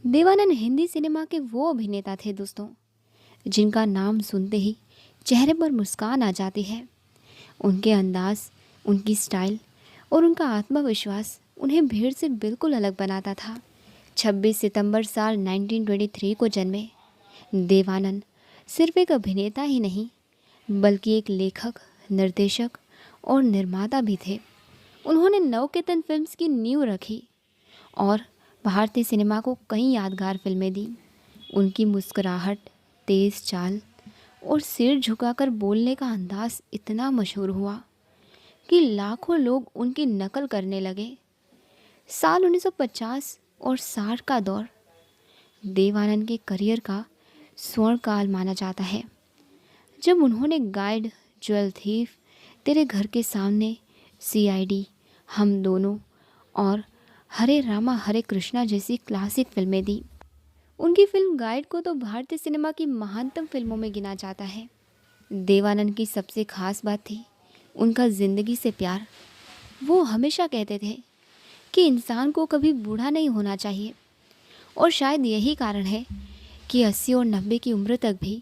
Devanand Hindi cinema के वो अभिनेता थे दोस्तों, जिनका नाम सुनते ही चेहरे पर मुस्कान आ जाती है। उनके अंदाज, उनकी स्टाइल और उनका आत्मविश्वास उन्हें भीड़ से बिल्कुल अलग बनाता था। 26 सितंबर साल 1923 को जन्मे देवानंद सिर्फ एक अभिनेता ही नहीं, बल्कि एक लेखक, निर्देशक और निर्माता भी थे। उन्होंने नवकेतन फिल्म्स की नींव रखी और भारतीय सिनेमा को कई यादगार फिल्में दी। उनकी मुस्कुराहट, तेज चाल और सिर झुकाकर बोलने का अंदाज इतना मशहूर हुआ कि लाखों लोग उनकी नकल करने लगे। साल 1950 और 60 का दौर देवानंद के करियर का स्वर्ण काल माना जाता है, जब उन्होंने गाइड, ज्वेल थीफ, तेरे घर के सामने, सीआईडी, हम दोनों और हरे रामा हरे कृष्णा जैसी क्लासिक फिल्में दी। उनकी फिल्म गाइड को तो भारतीय सिनेमा की महानतम फिल्मों में गिना जाता है। देवानंद की सबसे खास बात थी उनका ज़िंदगी से प्यार। वो हमेशा कहते थे कि इंसान को कभी बूढ़ा नहीं होना चाहिए, और शायद यही कारण है कि 80 और 90 की उम्र तक भी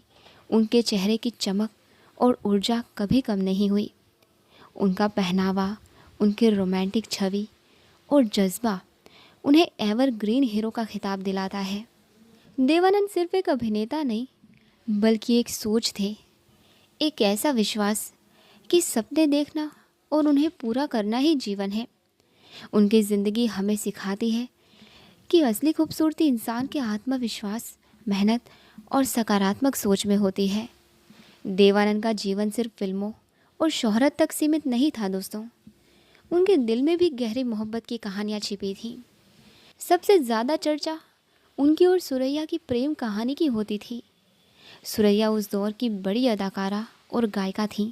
उनके चेहरे की चमक और ऊर्जा कभी कम नहीं हुई। उनका पहनावा, उनकी रोमांटिक छवि और जज्बा उन्हें एवरग्रीन हीरो का खिताब दिलाता है। देवानंद सिर्फ एक अभिनेता नहीं, बल्कि एक सोच थे, एक ऐसा विश्वास कि सपने देखना और उन्हें पूरा करना ही जीवन है। उनकी ज़िंदगी हमें सिखाती है कि असली खूबसूरती इंसान के आत्मविश्वास, मेहनत और सकारात्मक सोच में होती है। देवानंद का जीवन सिर्फ फिल्मों और शोहरत तक सीमित नहीं था दोस्तों। उनके दिल में भी गहरी मोहब्बत की कहानियाँ छिपी थीं। सबसे ज़्यादा चर्चा उनकी और सुरैया की प्रेम कहानी की होती थी। सुरैया उस दौर की बड़ी अदाकारा और गायिका थीं।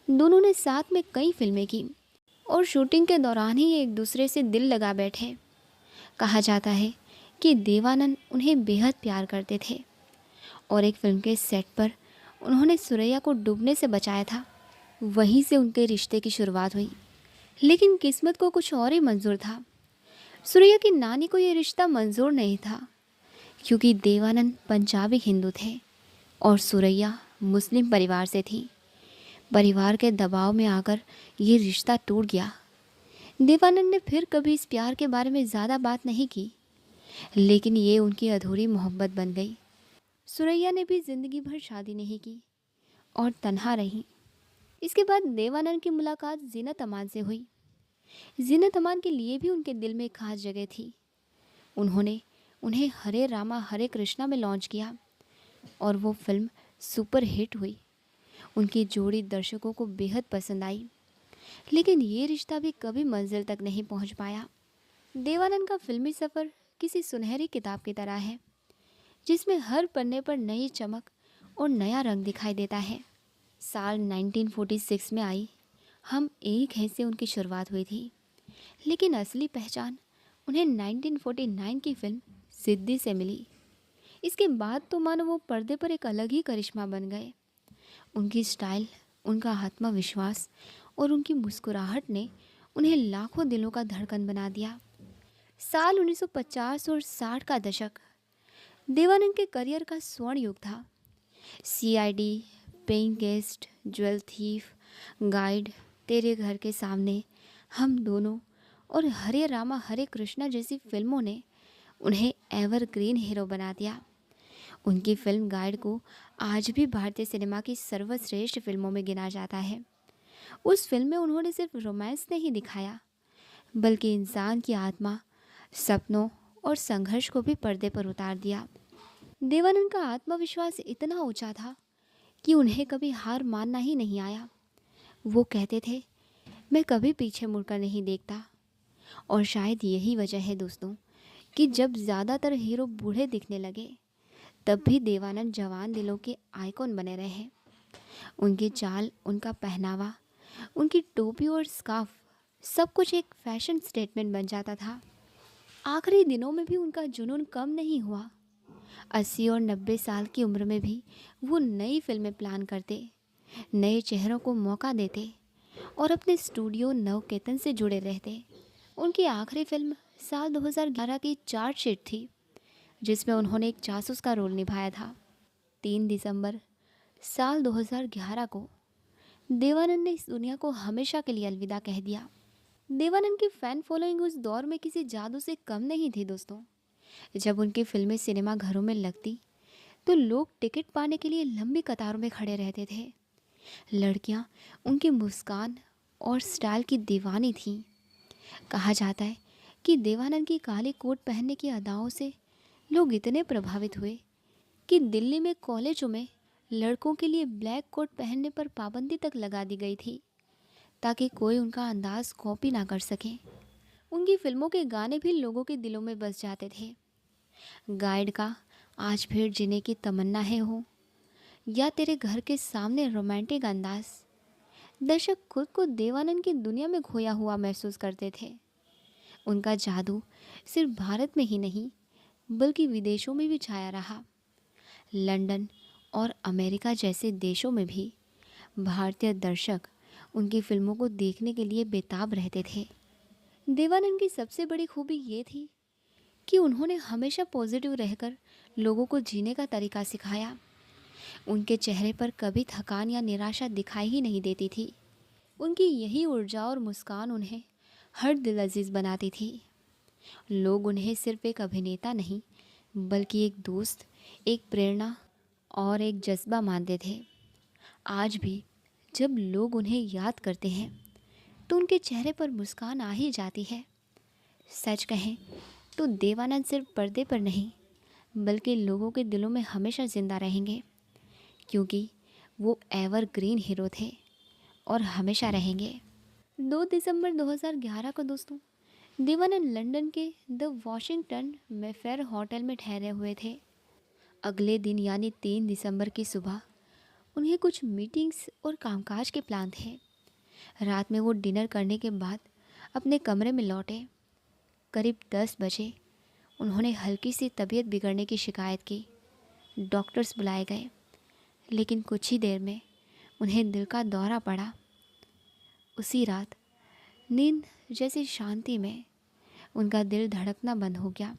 दोनों ने साथ में कई फिल्में की और शूटिंग के दौरान ही एक दूसरे से दिल लगा बैठे। कहा जाता है कि देवानंद उन्हें बेहद प्यार करते थे और एक फिल्म के सेट पर उन्होंने सुरैया को डूबने से बचाया था। वहीं से उनके रिश्ते की शुरुआत हुई। लेकिन किस्मत को कुछ और ही मंजूर था। सुरैया की नानी को ये रिश्ता मंजूर नहीं था, क्योंकि देवानंद पंजाबी हिंदू थे और सुरैया मुस्लिम परिवार से थी। परिवार के दबाव में आकर ये रिश्ता टूट गया। देवानंद ने फिर कभी इस प्यार के बारे में ज़्यादा बात नहीं की, लेकिन ये उनकी अधूरी मोहब्बत बन गई। सुरैया ने भी ज़िंदगी भर शादी नहीं की और तन्हा रही। इसके बाद देवानंद की मुलाकात जीनत अमान से हुई। जीनत अमान के लिए भी उनके दिल में एक खास जगह थी। उन्होंने उन्हें हरे रामा हरे कृष्णा में लॉन्च किया और वो फिल्म सुपर हिट हुई। उनकी जोड़ी दर्शकों को बेहद पसंद आई, लेकिन ये रिश्ता भी कभी मंजिल तक नहीं पहुंच पाया। देवानंद का फिल्मी सफ़र किसी सुनहरी किताब की तरह है, जिसमें हर पन्ने पर नई चमक और नया रंग दिखाई देता है। साल 1946 में आई हम एक हैं से उनकी शुरुआत हुई थी, लेकिन असली पहचान उन्हें 1949 की फिल्म सिद्दी से मिली। इसके बाद तो मानो वो पर्दे पर एक अलग ही करिश्मा बन गए। उनकी स्टाइल, उनका आत्मविश्वास और उनकी मुस्कुराहट ने उन्हें लाखों दिलों का धड़कन बना दिया। साल 1950 और 60 का दशक देवानंद के करियर का स्वर्ण युग था। CID, paying guest, jewel thief, guide, तेरे घर के सामने, हम दोनों और हरे रामा हरे कृष्णा जैसी फिल्मों ने उन्हें एवरग्रीन हीरो बना दिया। उनकी फिल्म गाइड को आज भी भारतीय सिनेमा की सर्वश्रेष्ठ फिल्मों में गिना जाता है। उस फिल्म में उन्होंने सिर्फ रोमांस नहीं दिखाया, बल्कि इंसान की आत्मा, सपनों और संघर्ष को भी पर्दे पर उतार दिया। देवानंद का आत्मविश्वास इतना ऊंचा था कि उन्हें कभी हार मानना ही नहीं आया। वो कहते थे, मैं कभी पीछे मुड़कर नहीं देखता। और शायद यही वजह है दोस्तों कि जब ज़्यादातर हीरो बूढ़े दिखने लगे, तब भी देवानंद जवान दिलों के आइकॉन बने रहे। उनकी चाल, उनका पहनावा, उनकी टोपी और स्कार्फ, सब कुछ एक फैशन स्टेटमेंट बन जाता था। आखिरी दिनों में भी उनका जुनून कम नहीं हुआ। 80 और 90 साल की उम्र में भी वो नई फिल्में प्लान करते, नए चेहरों को मौका देते और अपने स्टूडियो नवकेतन से जुड़े रहते। उनकी आखिरी फिल्म साल 2011 की चार्जशीट थी, जिसमें उन्होंने एक जासूस का रोल निभाया था। 3 दिसंबर साल 2011 को देवानंद ने इस दुनिया को हमेशा के लिए अलविदा कह दिया। देवानंद की फैन फॉलोइंग उस दौर में किसी जादू से कम नहीं थी दोस्तों। जब उनकी फिल्में सिनेमा घरों में लगती तो लोग टिकट पाने के लिए लंबी कतारों में खड़े रहते थे। लड़कियां उनकी मुस्कान और स्टाइल की दीवानी थीं। कहा जाता है कि देवानंद की काली कोट पहनने की अदाओं से लोग इतने प्रभावित हुए कि दिल्ली में कॉलेजों में लड़कों के लिए ब्लैक कोट पहनने पर पाबंदी तक लगा दी गई थी, ताकि कोई उनका अंदाज कॉपी ना कर सके। उनकी फिल्मों के गाने भी लोगों के दिलों में बस जाते थे। गाइड का आज फिर जीने की तमन्ना है हो, या तेरे घर के सामने रोमांटिक अंदाज, दर्शक खुद को देवानंद की दुनिया में खोया हुआ महसूस करते थे। उनका जादू सिर्फ भारत में ही नहीं बल्कि विदेशों में भी छाया रहा। लंदन और अमेरिका जैसे देशों में भी भारतीय दर्शक उनकी फिल्मों को देखने के लिए बेताब रहते थे। देवानंद की सबसे बड़ी खूबी ये थी कि उन्होंने हमेशा पॉजिटिव रहकर लोगों को जीने का तरीका सिखाया। उनके चेहरे पर कभी थकान या निराशा दिखाई ही नहीं देती थी। उनकी यही ऊर्जा और मुस्कान उन्हें हर दिल अजीज़ बनाती थी। लोग उन्हें सिर्फ एक अभिनेता नहीं बल्कि एक दोस्त, एक प्रेरणा और एक जज्बा मानते थे। आज भी जब लोग उन्हें याद करते हैं तो उनके चेहरे पर मुस्कान आ ही जाती है। सच कहें तो देवानंद सिर्फ पर्दे पर नहीं बल्कि लोगों के दिलों में हमेशा ज़िंदा रहेंगे, क्योंकि वो एवरग्रीन हीरो थे और हमेशा रहेंगे। 2 दिसंबर 2011 को दोस्तों देवानंद लंदन के द वॉशिंगटन मेफेयर होटल में ठहरे हुए थे। अगले दिन यानी 3 दिसंबर की सुबह उन्हें कुछ मीटिंग्स और कामकाज के प्लान थे। रात में वो डिनर करने के बाद अपने कमरे में लौटे। करीब 10 बजे उन्होंने हल्की सी तबीयत बिगड़ने की शिकायत की। डॉक्टर्स बुलाए गए, लेकिन कुछ ही देर में उन्हें दिल का दौरा पड़ा। उसी रात नींद जैसी शांति में उनका दिल धड़कना बंद हो गया।